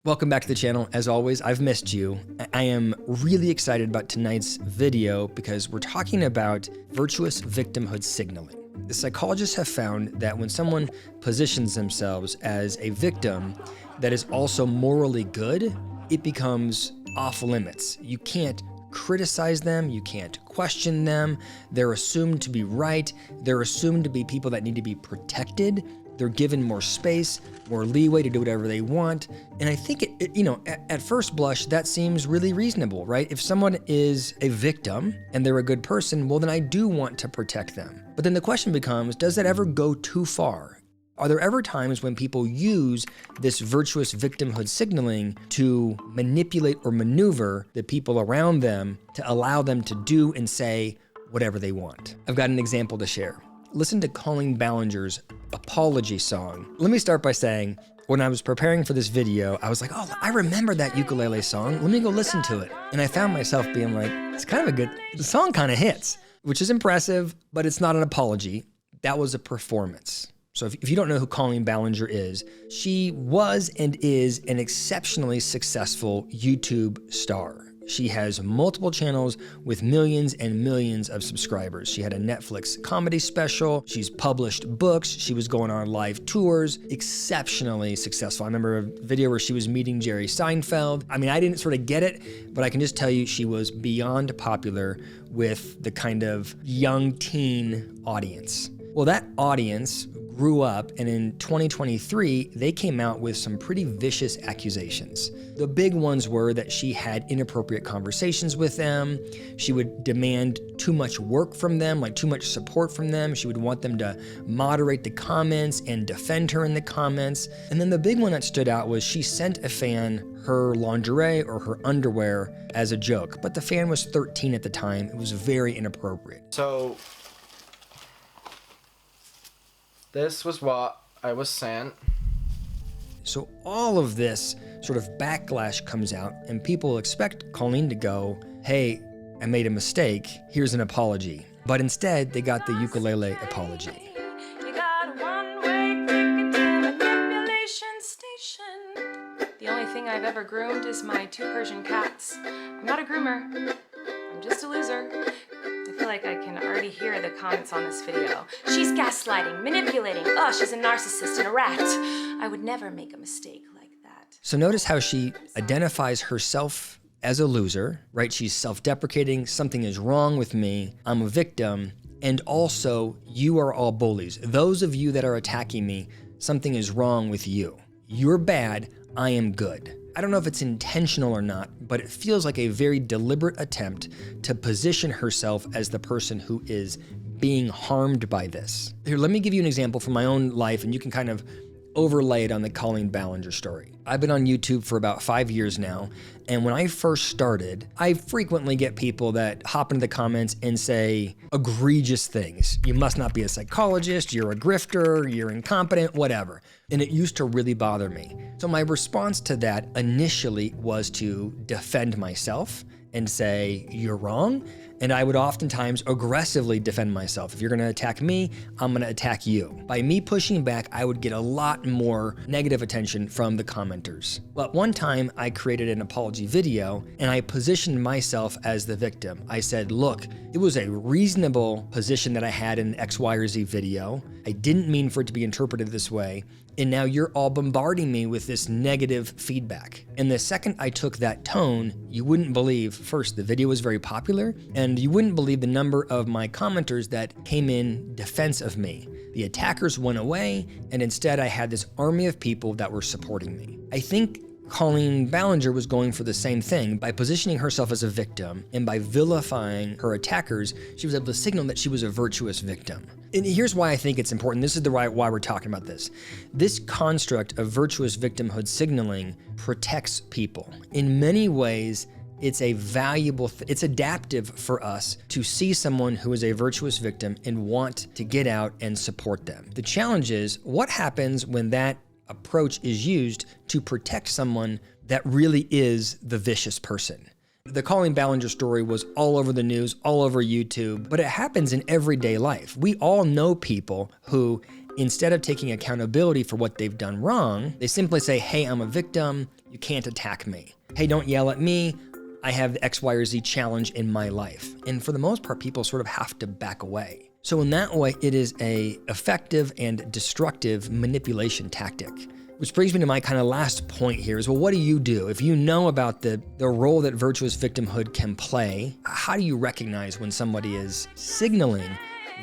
Welcome back to the channel. As always, I've missed you. I am really excited about tonight's video because we're talking about virtuous victimhood signaling. The psychologists have found that when someone positions themselves as a victim that is also morally good, it becomes off limits. You can't criticize them, you can't question them, they're assumed to be right, they're assumed to be people that need to be protected. They're given more space, more leeway to do whatever they want. And I think at first blush, that seems really reasonable, right? If someone is a victim and they're a good person, well, then I do want to protect them. But then the question becomes, does that ever go too far? Are there ever times when people use this virtuous victimhood signaling to manipulate or maneuver the people around them to allow them to do and say whatever they want? I've got an example to share. Listen to Colleen Ballinger's apology song. Let me start by saying, when I was preparing for this video, I was like, oh, I remember that ukulele song. Let me go listen to it. And I found myself being like, it's kind of the song kind of hits, which is impressive, but it's not an apology. That was a performance. So if you don't know who Colleen Ballinger is, she was and is an exceptionally successful YouTube star. She has multiple channels with millions and millions of subscribers. She had a Netflix comedy special. She's published books. She was going on live tours. Exceptionally successful. I remember a video where she was meeting Jerry Seinfeld. I mean, I didn't sort of get it, but I can just tell you she was beyond popular with the kind of young teen audience. Well, that audience grew up, and in 2023, they came out with some pretty vicious accusations. The big ones were that she had inappropriate conversations with them. She would demand too much work from them, like too much support from them. She would want them to moderate the comments and defend her in the comments. And then the big one that stood out was she sent a fan her lingerie or her underwear as a joke, but the fan was 13 at the time. It was very inappropriate. So this was what I was sent. So all of this sort of backlash comes out, and people expect Colleen to go, hey, I made a mistake, here's an apology. But instead, they got the ukulele apology. You got a one-way ticket to the manipulation station. The only thing I've ever groomed is my 2 Persian cats. I'm not a groomer, I'm just a loser. I feel like I can already hear the comments on this video. She's gaslighting, manipulating. Oh, she's a narcissist and a rat. I would never make a mistake like that. So notice how she identifies herself as a loser, right? She's self-deprecating. Something is wrong with me. I'm a victim. And also, you are all bullies. Those of you that are attacking me, something is wrong with you. You're bad. I am good. I don't know if it's intentional or not, but it feels like a very deliberate attempt to position herself as the person who is being harmed by this. Here, let me give you an example from my own life, and you can kind of overlay it on the Colleen Ballinger story. I've been on YouTube for about 5 years now, and when I first started, I frequently get people that hop into the comments and say egregious things. You must not be a psychologist, you're a grifter, you're incompetent, whatever. And it used to really bother me. So my response to that initially was to defend myself and say, you're wrong. And I would oftentimes aggressively defend myself. If you're gonna attack me, I'm gonna attack you. By me pushing back, I would get a lot more negative attention from the commenters. But one time I created an apology video and I positioned myself as the victim. I said, look, it was a reasonable position that I had in X, Y, or Z video. I didn't mean for it to be interpreted this way. And now you're all bombarding me with this negative feedback. And the second I took that tone, you wouldn't believe, first, the video was very popular, and you wouldn't believe the number of my commenters that came in defense of me. The attackers went away, and instead I had this army of people that were supporting me. I think Colleen Ballinger was going for the same thing. By positioning herself as a victim and by vilifying her attackers, she was able to signal that she was a virtuous victim. And here's why I think it's important. This is why we're talking about this. This construct of virtuous victimhood signaling protects people. In many ways, it's a valuable, it's adaptive for us to see someone who is a virtuous victim and want to get out and support them. The challenge is, what happens when that approach is used to protect someone that really is the vicious person? The Colleen Ballinger story was all over the news, all over YouTube, but it happens in everyday life. We all know people who, instead of taking accountability for what they've done wrong, they simply say, hey, I'm a victim, You can't attack me. Hey, don't yell at me. I have X, Y, or Z challenge in my life. And for the most part, people sort of have to back away. So in that way, it is a effective and destructive manipulation tactic. Which brings me to my kind of last point here is, well, what do you do? If you know about the role that virtuous victimhood can play, how do you recognize when somebody is signaling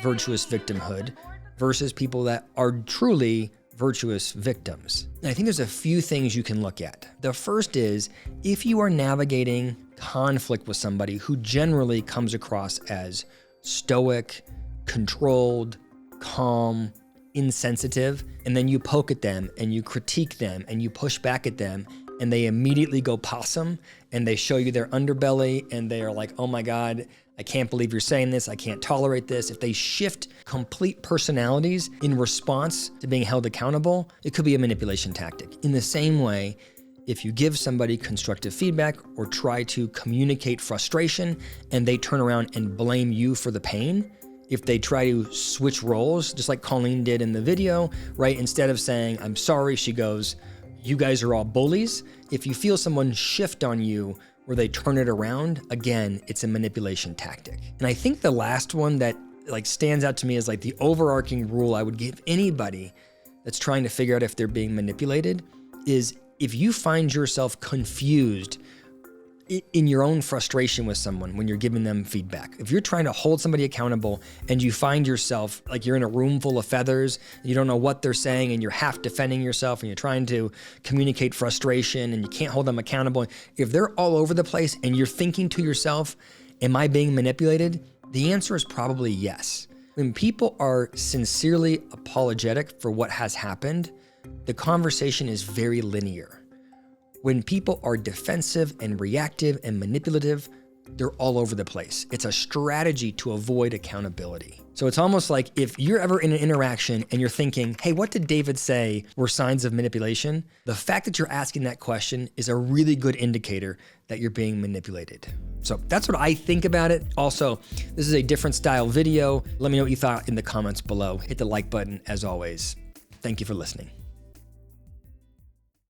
virtuous victimhood versus people that are truly virtuous victims? And I think there's a few things you can look at. The first is, if you are navigating conflict with somebody who generally comes across as stoic, controlled, calm, insensitive, and then you poke at them and you critique them and you push back at them and they immediately go possum and they show you their underbelly and they are like, oh my God, I can't believe you're saying this. I can't tolerate this. If they shift complete personalities in response to being held accountable, it could be a manipulation tactic. In the same way, if you give somebody constructive feedback or try to communicate frustration and they turn around and blame you for the pain, if they try to switch roles, just like Colleen did in the video, right? Instead of saying, I'm sorry, she goes, you guys are all bullies. If you feel someone shift on you where they turn it around, again, it's a manipulation tactic. And I think the last one that stands out to me as the overarching rule I would give anybody that's trying to figure out if they're being manipulated is, if you find yourself confused in your own frustration with someone when you're giving them feedback, if you're trying to hold somebody accountable and you find yourself you're in a room full of feathers, you don't know what they're saying and you're half defending yourself and you're trying to communicate frustration and you can't hold them accountable, if they're all over the place and you're thinking to yourself, am I being manipulated? The answer is probably yes. When people are sincerely apologetic for what has happened, the conversation is very linear. When people are defensive and reactive and manipulative, they're all over the place. It's a strategy to avoid accountability. So it's almost like if you're ever in an interaction and you're thinking, hey, what did David say were signs of manipulation? The fact that you're asking that question is a really good indicator that you're being manipulated. So that's what I think about it. Also, this is a different style video. Let me know what you thought in the comments below. Hit the like button as always. Thank you for listening.